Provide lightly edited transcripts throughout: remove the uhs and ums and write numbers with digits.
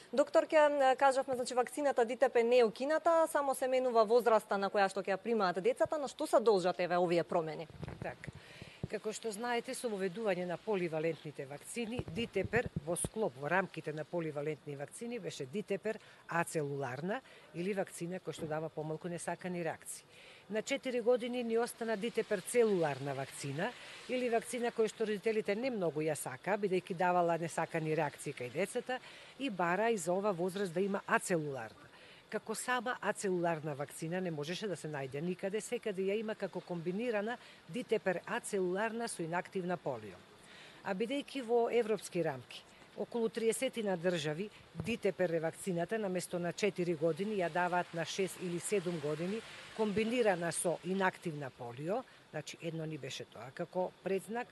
Доктор, ќе кажавме, значи вакцината ДТП не е укината, само се менува возраста на која што ќе ја примаат децата. На што се должат овие промени? Така. Како што знаете, со воведување на поливалентните вакцини, дитепер во склоп, во рамките на поливалентни вакцини, беше дитепер ацелуларна или вакцина која што дава помалку несакани реакции. На 4 години ни остана дитепер целуларна вакцина или вакцина која што родителите не многу ја сака, бидејќи давала несакани реакции кај децата и бара и за ова возраст да има ацелуларна. Како сама ацелуларна вакцина не можеше да се најде никаде, секаде ја има како комбинирана дитепер ацелуларна со инактивна полио. А бидејќи во европски рамки, околу 30 на држави дитепер е вакцината наместо на 4 години ја даваат на 6 или 7 години, комбинирана со инактивна полио, значи едно ни беше тоа како предзнак.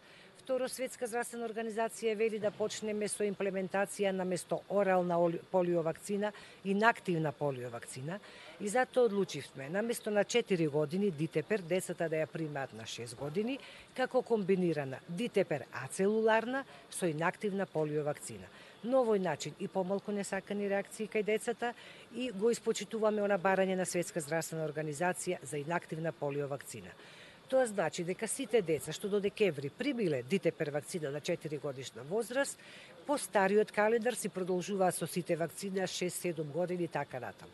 Второ, Светска здравствена организација вели да почнеме со имплементација наместо орална полио вакцина, инактивна полио вакцина, и затоа одлучивме наместо на 4 години дитепер децата да ја примаат на 6 години, како комбинирана дитепер ацелуларна со инактивна полио вакцина. На овој начин и помалку несакани реакции кај децата и го испочитуваме она барање на Светска здравствена организација за инактивна полио вакцина. Тоа значи дека сите деца што до декември примиле дитепер вакцина на 4 годишна возраст, по стариот календар си продолжуваат со сите вакцини 6-7 години и така натаму.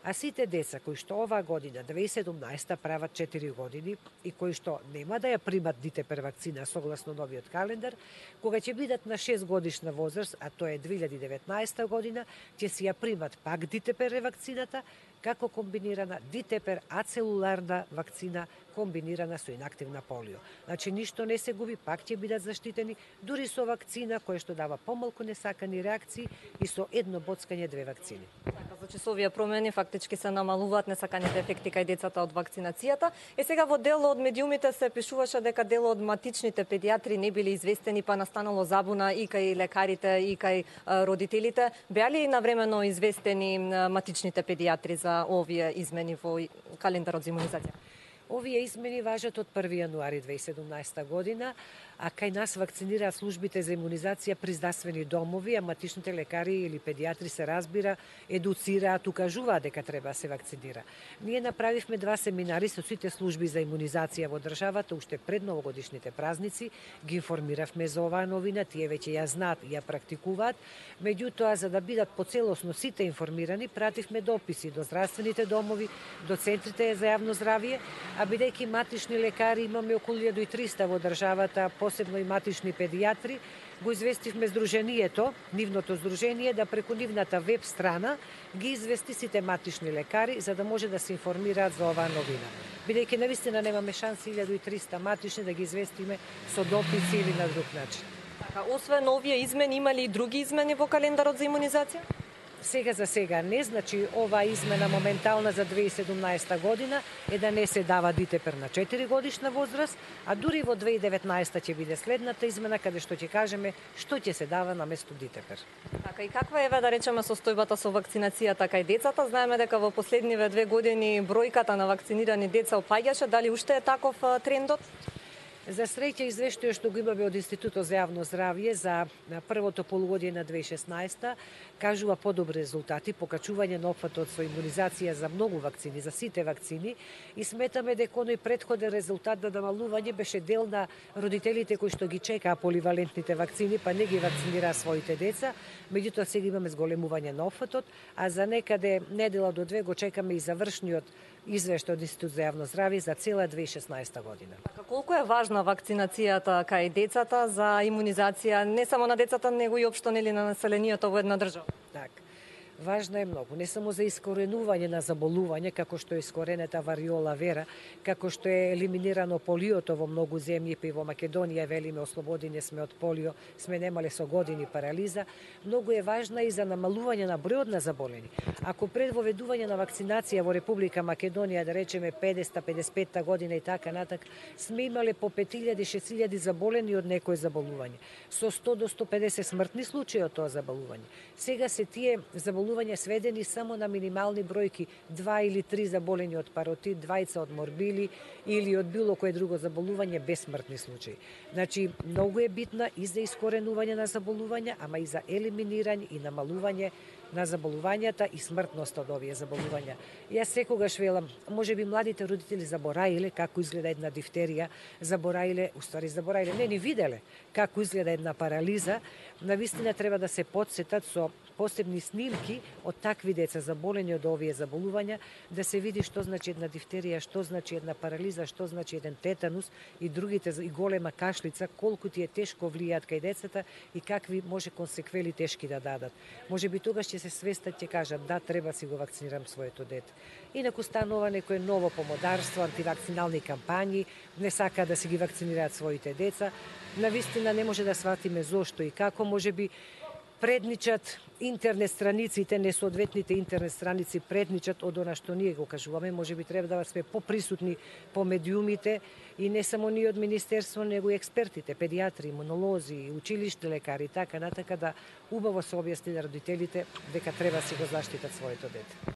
А сите деца кои што оваа година, 2017 прават 4 години и кои што нема да ја примат дитепер вакцина согласно новиот календар, кога ќе бидат на 6 годишна возраст, а тоа е 2019 година, ќе си ја примат пак дитепер вакцината, како комбинирана дитепер ацелуларна вакцина комбинирана со инактивна полио. Значи ништо не се губи, пак ќе бидат заштитени, дури со вакцина која што дава помалку несакани реакции и со едно боцкање 2 вакцини. Така, значи со овие промени фактички се намалуваат несаканите ефекти кај децата од вакцинацијата. Сега во дело од медиумите се пишуваше дека дел од матичните педиатри не били известени, па настанало забуна и кај лекарите и кај родителите. Беа ли навремено известени матичните педиатри за овие измени во календарот за имунизација? Овие измени важат од 1 јануари 2017 година, а кај нас вакцинираат службите за имунизација при здравствени домови, а матичните лекари или педиатри се разбира, едуцираат, укажуваат дека треба да се вакцинира. Ние направивме 2 семинари со сите служби за имунизација во државата уште пред новогодишните празници, ги информиравме за оваа новина, тие веќе ја знаат и ја практикуваат. Меѓутоа, за да бидат поцелосно сите информирани, пративме дописи до здравствените домови, до центрите за јавно здравје, а бидејќи матични лекари имаме околу 1300 во државата, посебно и матични педиатри, го известивме Сдруженијето, нивното здружение, да преку нивната веб страна ги извести сите матични лекари, за да може да се информираат за оваа новина. Бидејќи навистина немаме шанси 1300 матични да ги известиме со дописи или на друг начин. Така, освен овие измени, има ли и други измени во календарот за имунизација? Сега за сега не, значи оваа измена моментална за 2017 година е да не се дава дитепер на 4 годишна возраст, а дури во 2019 ќе биде следната измена каде што ќе кажеме што ќе се дава наместо дитепер. Така, и каква е, да речеме, состојбата со вакцинацијата кај децата? Знаеме дека во последниве 2 години бројката на вакцинирани деца опаѓаше, дали уште е таков трендот? За среќа, извештајот што го имаме од Институтот за јавно здравје за првото полугодие на 2016 кажува подобри резултати, покачување на опфатот со имунизација за многу вакцини, за сите вакцини, и сметаме дека оној претходен резултат на намалување беше дел на родителите кои што ги чекаа поливалентните вакцини, па не ги вакцинираа своите деца, меѓутоа сега имаме зголемување на опфатот, а за некаде недела до 2 го чекаме и завршниот извештај од Институт за јавно здравје за цела 2016 година. Така, колку е важна вакцинацијата кај децата за имунизација не само на децата, него и општо нели на населението во една држава? Така. Важна е многу, не само за искоренување на заболување, како што е искоренета вариола вера, како што е елиминирано полиото во многу земји, па и во Македонија велиме ослободени сме од полио, сме немале со години парализа, многу е важна и за намалување на бројот на заболени. Ако пред воведување на вакцинација во Република Македонија, да речеме 50-55 година и така натак, сме имале по 5000-6000 заболени од некој заболување, со 100 до 150 смртни случаи од тоа заболување. Сега се тие заболувања сведени само на минимални бројки, 2 или 3 заболени од паротит, 2 од морбили или од било кое друго заболување без смртни случаи. Значи, многу е битна и за искоренување на заболувања, ама и за елиминирање и намалување на заболувањата и смртност од овие заболувања. Јас секогаш велам, можеби младите родители забораиле како изгледа една дифтерија, забораиле, не ни виделе како изгледа една парализа. Навистина треба да се потсетат со посебни снимки од такви деца заболени од овие заболувања, да се види што значи една дифтерија, што значи една парализа, што значи еден тетанус и другите, и голема кашлица, колку ти е тешко влијаат кај децата и какви може консеквели тешки да дадат. Може би тогаш ќе се свестат, ќе кажат да, треба си го вакцинирам своето дете. Инаку станува некое ново помодарство, антивакцинални кампањи, не сака да си ги вакцинираат своите деца. Навистина не може да сватиме зошто и како, може би предничат интернет страниците, несоодветните интернет страници предничат од она што ние го кажуваме. Може би треба да сме поприсутни по медиумите и не само ние од Министерство, него и експертите, педиатри, имунолози, училишни лекари, така натака да убаво се објасни на родителите дека треба да си го заштитат своето дете.